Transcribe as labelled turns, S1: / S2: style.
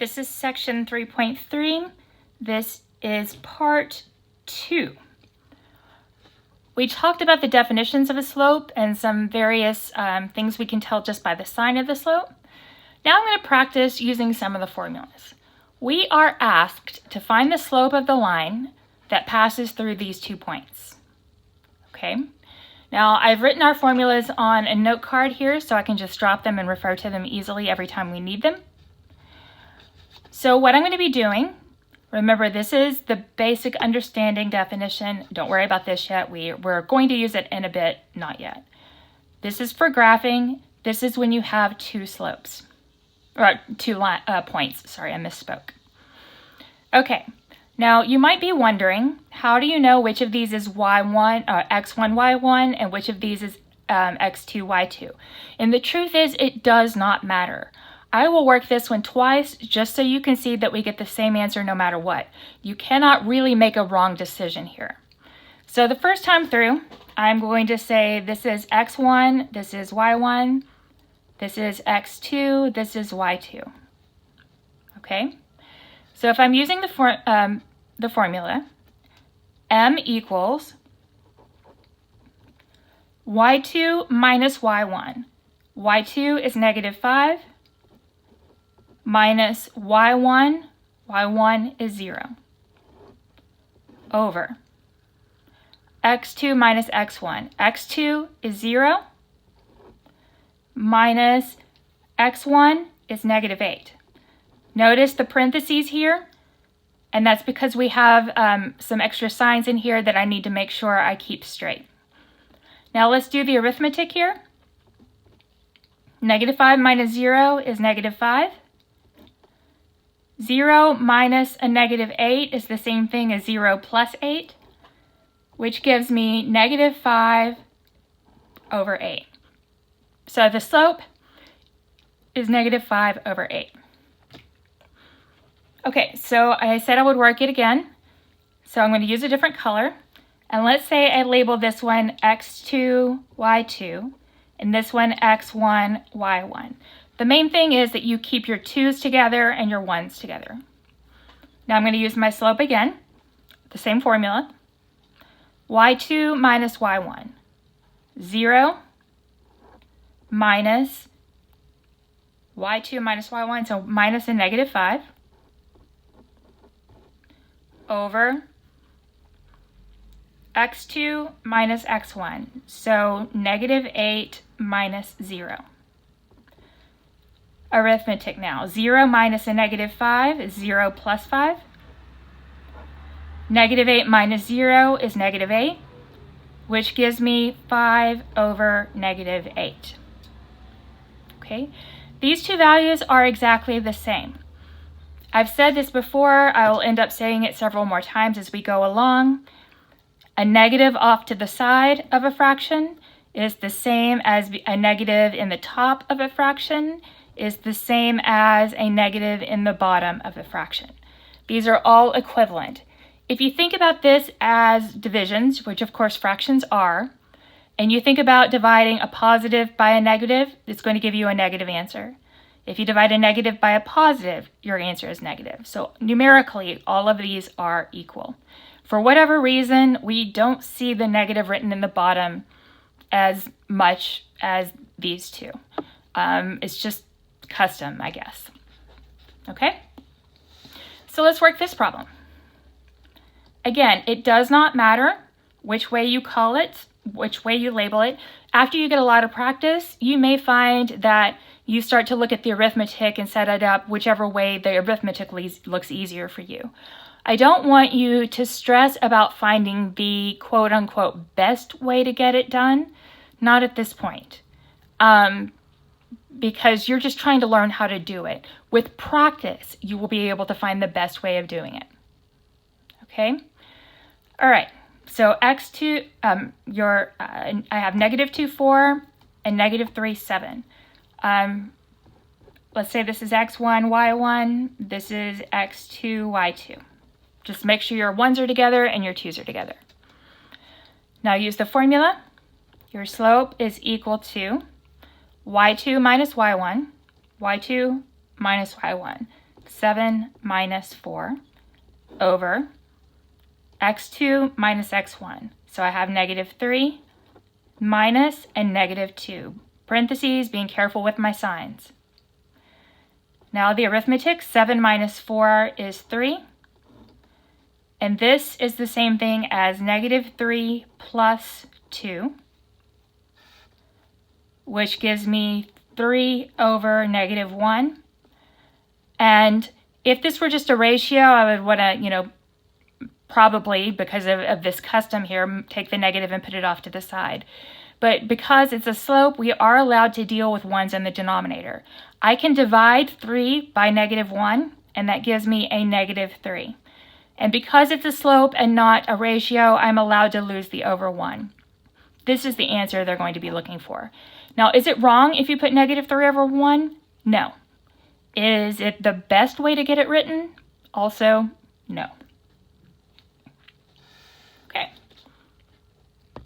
S1: This is section 3.3. This is part 2. We talked about the definitions of a slope and some various things we can tell just by the sign of the slope. Now I'm going to practice using some of the formulas. We are asked to find the slope of the line that passes through these 2 points. Okay. Now I've written our formulas on a note card here so I can just drop them and refer to them easily every time we need them. So what I'm going to be doing, remember this is the basic understanding definition. Don't worry about this yet. We're going to use it in a bit, not yet. This is for graphing. This is when you have 2 slopes, or 2 points. Sorry, I misspoke. Okay, now you might be wondering, how do you know which of these is y1, x1, y1, and which of these is x2, y2? And the truth is, it does not matter. I will work this one twice just so you can see that we get the same answer no matter what. You cannot really make a wrong decision here. So the first time through, I'm going to say this is x1, this is y1, this is x2, this is y2. Okay? So if I'm using the formula, m equals y2 minus y1. y2 is -5. Minus y1, y1 is 0, over x2 minus x1. x2 is 0, minus x1 is -8. Notice the parentheses here, and that's because we have some extra signs in here that I need to make sure I keep straight. Now let's do the arithmetic here. -5 minus 0 is -5. 0 minus a -8 is the same thing as 0 plus 8, which gives me -5 over 8. So the slope is -5 over 8. Okay, so I said I would work it again. So I'm going to use a different color. And let's say I label this one x2, y2, and this one x1, y1. The main thing is that you keep your 2's together and your 1's together. Now I'm going to use my slope again, the same formula. y2 minus y1. 0 minus y2 minus y1, so minus a -5, over x2 minus x1, so -8 minus 0. Arithmetic now. 0 minus a -5 is 0 plus 5. -8 minus 0 is -8, which gives me 5 over -8. Okay, these two values are exactly the same. I've said this before. I will end up saying it several more times as we go along. A negative off to the side of a fraction is the same as a negative in the top of a fraction is the same as a negative in the bottom of the fraction. These are all equivalent. If you think about this as divisions, which of course fractions are, and you think about dividing a positive by a negative, it's going to give you a negative answer. If you divide a negative by a positive, your answer is negative. So numerically, all of these are equal. For whatever reason, we don't see the negative written in the bottom as much as these two. It's just custom, I guess. Okay? So let's work this problem. Again, it does not matter which way you call it, which way you label it. After you get a lot of practice, you may find that you start to look at the arithmetic and set it up whichever way the arithmetic looks easier for you. I don't want you to stress about finding the quote-unquote best way to get it done. Not at this point. Because you're just trying to learn how to do it. With practice, you will be able to find the best way of doing it. Okay? All right. So x2, I have -2, 4 and -3, 7. Let's say this is x1, y1. This is x2, y2. Just make sure your 1's are together and your 2's are together. Now use the formula. Your slope is equal to y2 minus y1, y2 minus y1. 7 minus 4 over x2 minus x1. So I have negative 3 minus and negative 2. Parentheses, being careful with my signs. Now the arithmetic, 7 minus 4 is 3. And this is the same thing as negative 3 plus 2, which gives me 3 over negative 1. And if this were just a ratio, I would want to, probably, because of this custom here, take the negative and put it off to the side. But because it's a slope, we are allowed to deal with ones in the denominator. I can divide 3 by negative 1, and that gives me a negative 3. And because it's a slope and not a ratio, I'm allowed to lose the over 1. This is the answer they're going to be looking for. Now, is it wrong if you put negative 3 over 1? No. Is it the best way to get it written? Also, no.